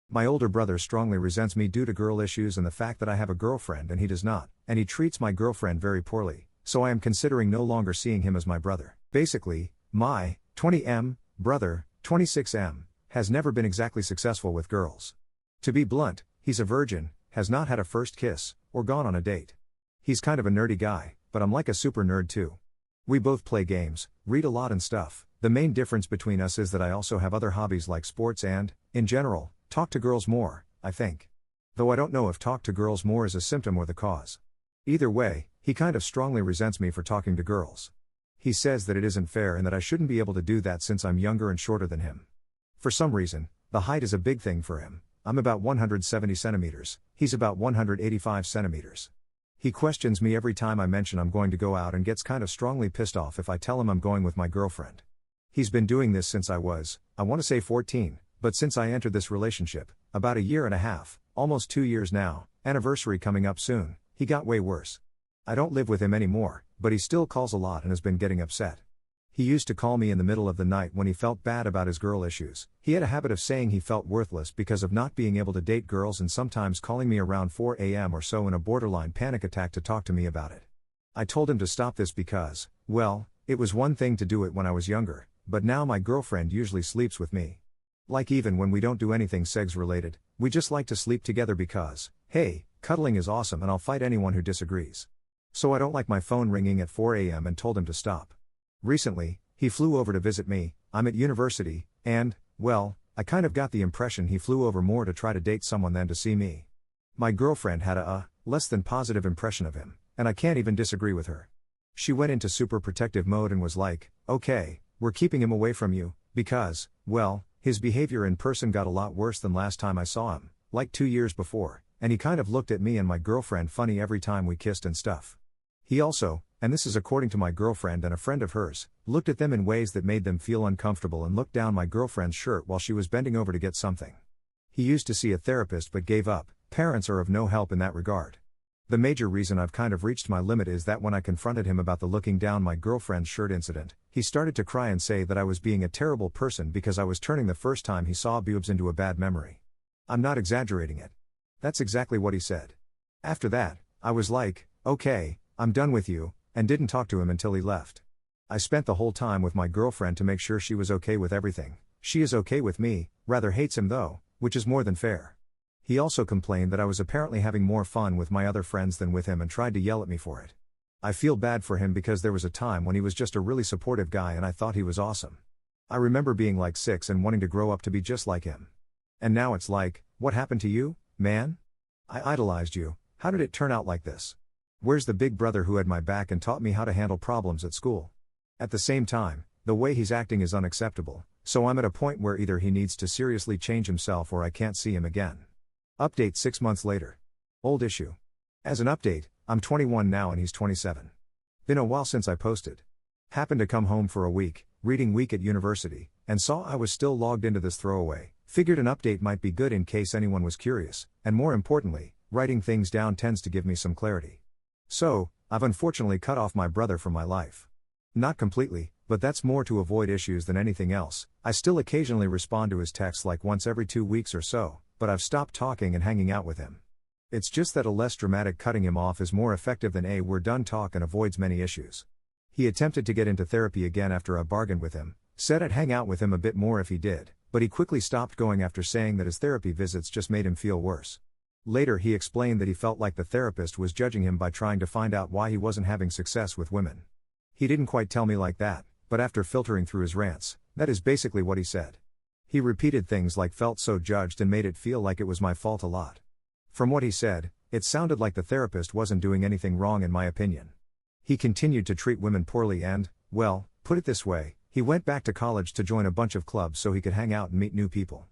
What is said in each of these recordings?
My older brother strongly resents me due to girl issues and the fact that I have a girlfriend and he does not, and he treats my girlfriend very poorly, so I am considering no longer seeing him as my brother. Basically, my 20M brother, 26M, has never been exactly successful with girls. To be blunt, he's a virgin, has not had a first kiss, or gone on a date. He's kind of a nerdy guy, but I'm like a super nerd too. We both play games, read a lot and stuff. The main difference between us is that I also have other hobbies like sports and, in general, talk to girls more, I think. Though I don't know if talk to girls more is a symptom or the cause. Either way, he kind of strongly resents me for talking to girls. He says that it isn't fair and that I shouldn't be able to do that since I'm younger and shorter than him. For some reason, the height is a big thing for him. I'm about 170 centimeters, he's about 185 centimeters. He questions me every time I mention I'm going to go out and gets kind of strongly pissed off if I tell him I'm going with my girlfriend. He's been doing this since I want to say 14, but since I entered this relationship, about a year and a half, almost 2 years now, anniversary coming up soon, he got way worse. I don't live with him anymore, but he still calls a lot and has been getting upset. He used to call me in the middle of the night when he felt bad about his girl issues. He had a habit of saying he felt worthless because of not being able to date girls and sometimes calling me around 4 a.m. or so in a borderline panic attack to talk to me about it. I told him to stop this because, well, it was one thing to do it when I was younger, but now my girlfriend usually sleeps with me. Like even when we don't do anything sex related, we just like to sleep together because, hey, cuddling is awesome and I'll fight anyone who disagrees. So I don't like my phone ringing at 4 a.m. and told him to stop. Recently, he flew over to visit me. I'm at university, and, well, I kind of got the impression he flew over more to try to date someone than to see me. My girlfriend had a less than positive impression of him, and I can't even disagree with her. She went into super protective mode and was like, okay, we're keeping him away from you, because, well, his behavior in person got a lot worse than last time I saw him, like 2 years before, and he kind of looked at me and my girlfriend funny every time we kissed and stuff. He also, and this is according to my girlfriend and a friend of hers, looked at them in ways that made them feel uncomfortable and looked down my girlfriend's shirt while she was bending over to get something. He used to see a therapist but gave up. Parents are of no help in that regard. The major reason I've kind of reached my limit is that when I confronted him about the looking down my girlfriend's shirt incident, he started to cry and say that I was being a terrible person because I was turning the first time he saw boobs into a bad memory. I'm not exaggerating it. That's exactly what he said. After that, I was like, okay, I'm done with you, and didn't talk to him until he left. I spent the whole time with my girlfriend to make sure she was okay with everything. She is okay with me, rather hates him though, which is more than fair. He also complained that I was apparently having more fun with my other friends than with him and tried to yell at me for it. I feel bad for him because there was a time when he was just a really supportive guy and I thought he was awesome. I remember being like 6 and wanting to grow up to be just like him. And now it's like, what happened to you, man? I idolized you, how did it turn out like this? Where's the big brother who had my back and taught me how to handle problems at school? At the same time, the way he's acting is unacceptable, so I'm at a point where either he needs to seriously change himself or I can't see him again. Update 6 months later. Old issue. As an update, I'm 21 now and he's 27. Been a while since I posted. Happened to come home for a week, reading week at university, and saw I was still logged into this throwaway. Figured an update might be good in case anyone was curious, and more importantly, writing things down tends to give me some clarity. So, I've unfortunately cut off my brother from my life. Not completely, but that's more to avoid issues than anything else. I still occasionally respond to his texts like once every 2 weeks or so, but I've stopped talking and hanging out with him. It's just that a less dramatic cutting him off is more effective than a we're done talk and avoids many issues. He attempted to get into therapy again after I bargained with him, said I'd hang out with him a bit more if he did, but he quickly stopped going after saying that his therapy visits just made him feel worse. Later he explained that he felt like the therapist was judging him by trying to find out why he wasn't having success with women. He didn't quite tell me like that, but after filtering through his rants, that is basically what he said. He repeated things like felt so judged and made it feel like it was my fault a lot. From what he said, it sounded like the therapist wasn't doing anything wrong in my opinion. He continued to treat women poorly and, well, put it this way, he went back to college to join a bunch of clubs so he could hang out and meet new people.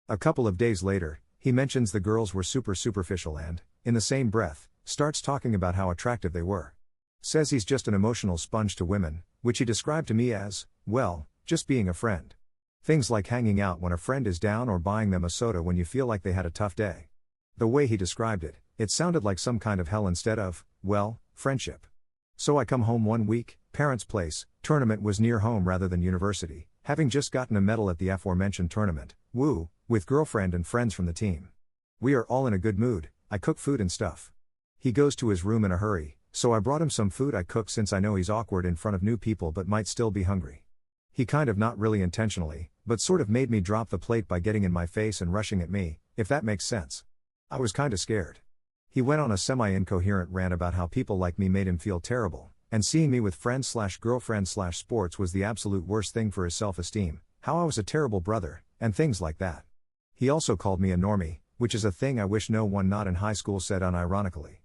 A couple of days later, he mentions the girls were super superficial and, in the same breath, starts talking about how attractive they were. Says he's just an emotional sponge to women, which he described to me as, well, just being a friend. Things like hanging out when a friend is down or buying them a soda when you feel like they had a tough day. The way he described it, it sounded like some kind of hell instead of, well, friendship. So I come home one week, parents' place, tournament was near home rather than university, having just gotten a medal at the aforementioned tournament. Woo, With girlfriend and friends from the team. We are all in a good mood, I cook food and stuff. He goes to his room in a hurry, so I brought him some food I cooked since I know he's awkward in front of new people but might still be hungry. He kind of not really intentionally, but sort of made me drop the plate by getting in my face and rushing at me, if that makes sense. I was kinda scared. He went on a semi-incoherent rant about how people like me made him feel terrible, and seeing me with friends/girlfriend/sports was the absolute worst thing for his self-esteem, how I was a terrible brother, and things like that. He also called me a normie, which is a thing I wish no one not in high school said unironically.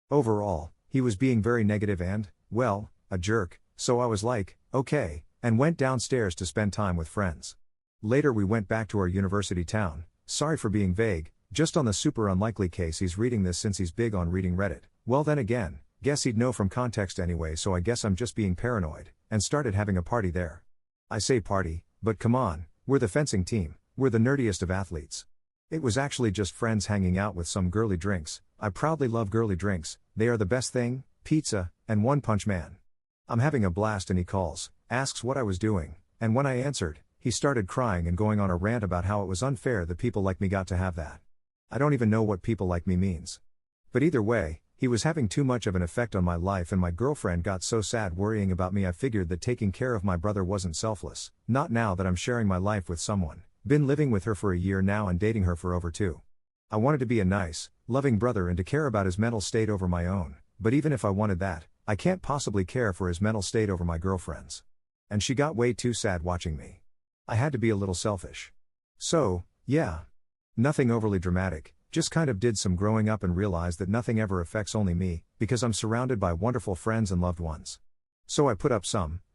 Overall, he was being very negative and, well, a jerk, so I was like, okay, and went downstairs to spend time with friends. Later we went back to our university town, sorry for being vague, just on the super unlikely case he's reading this since he's big on reading Reddit. Well then again, guess he'd know from context anyway, so I guess I'm just being paranoid, and started having a party there. I say party, but come on, we're the fencing team, we're the nerdiest of athletes. It was actually just friends hanging out with some girly drinks. I proudly love girly drinks, they are the best thing, pizza, and One Punch Man. I'm having a blast and he calls, asks what I was doing, and when I answered, he started crying and going on a rant about how it was unfair that people like me got to have that. I don't even know what people like me means. But either way, he was having too much of an effect on my life and my girlfriend got so sad worrying about me I figured that taking care of my brother wasn't selfless, not now that I'm sharing my life with someone. Been living with her for a year now and dating her for over 2. I wanted to be a nice, loving brother and to care about his mental state over my own, but even if I wanted that, I can't possibly care for his mental state over my girlfriend's. And she got way too sad watching me. I had to be a little selfish. So, yeah. Nothing overly dramatic, just kind of did some growing up and realized that nothing ever affects only me, because I'm surrounded by wonderful friends and loved ones. So I put up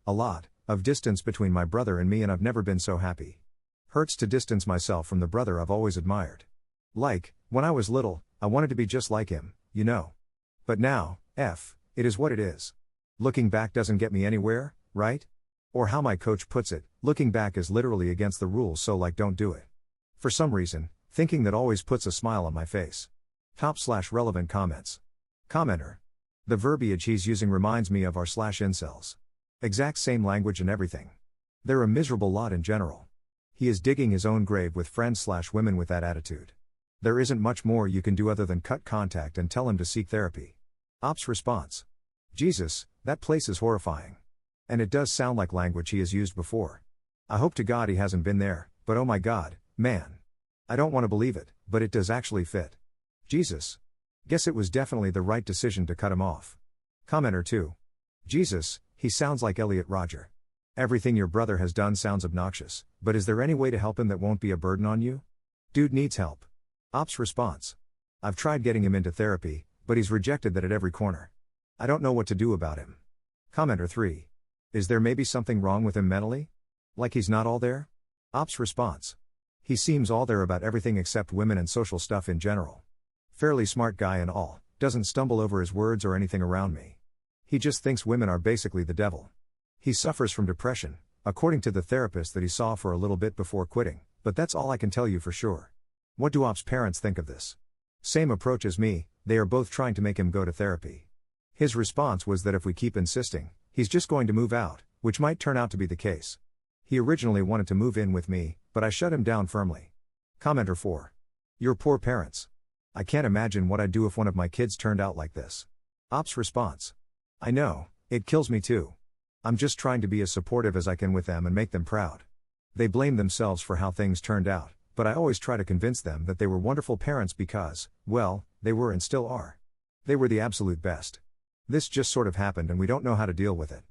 a lot, of distance between my brother and me and I've never been so happy. Hurts to distance myself from the brother I've always admired. Like, when I was little, I wanted to be just like him, you know. But now, it is what it is. Looking back doesn't get me anywhere, right? Or how my coach puts it, looking back is literally against the rules, so like don't do it. For some reason, thinking that always puts a smile on my face. Top/relevant comments. Commenter. The verbiage he's using reminds me of r/incels. Exact same language and everything. They're a miserable lot in general. He is digging his own grave with friends/women with that attitude. There isn't much more you can do other than cut contact and tell him to seek therapy. Ops response. Jesus, that place is horrifying. And it does sound like language he has used before. I hope to God he hasn't been there, but oh my God, man. I don't want to believe it, but it does actually fit. Jesus. Guess it was definitely the right decision to cut him off. Commenter 2. Jesus, he sounds like Elliot Rodger. Everything your brother has done sounds obnoxious, but is there any way to help him that won't be a burden on you? Dude needs help. Ops response. I've tried getting him into therapy, but he's rejected that at every corner. I don't know what to do about him. Commenter 3. Is there maybe something wrong with him mentally? Like he's not all there? Ops response. He seems all there about everything except women and social stuff in general. Fairly smart guy and all, doesn't stumble over his words or anything around me. He just thinks women are basically the devil. He suffers from depression, according to the therapist that he saw for a little bit before quitting, but that's all I can tell you for sure. What do Ops' parents think of this? Same approach as me, they are both trying to make him go to therapy. His response was that if we keep insisting, he's just going to move out, which might turn out to be the case. He originally wanted to move in with me, but I shut him down firmly. Commenter 4. Your poor parents. I can't imagine what I'd do if one of my kids turned out like this. Ops response. I know, it kills me too. I'm just trying to be as supportive as I can with them and make them proud. They blame themselves for how things turned out, but I always try to convince them that they were wonderful parents because, well, they were and still are. They were the absolute best. This just sort of happened and we don't know how to deal with it.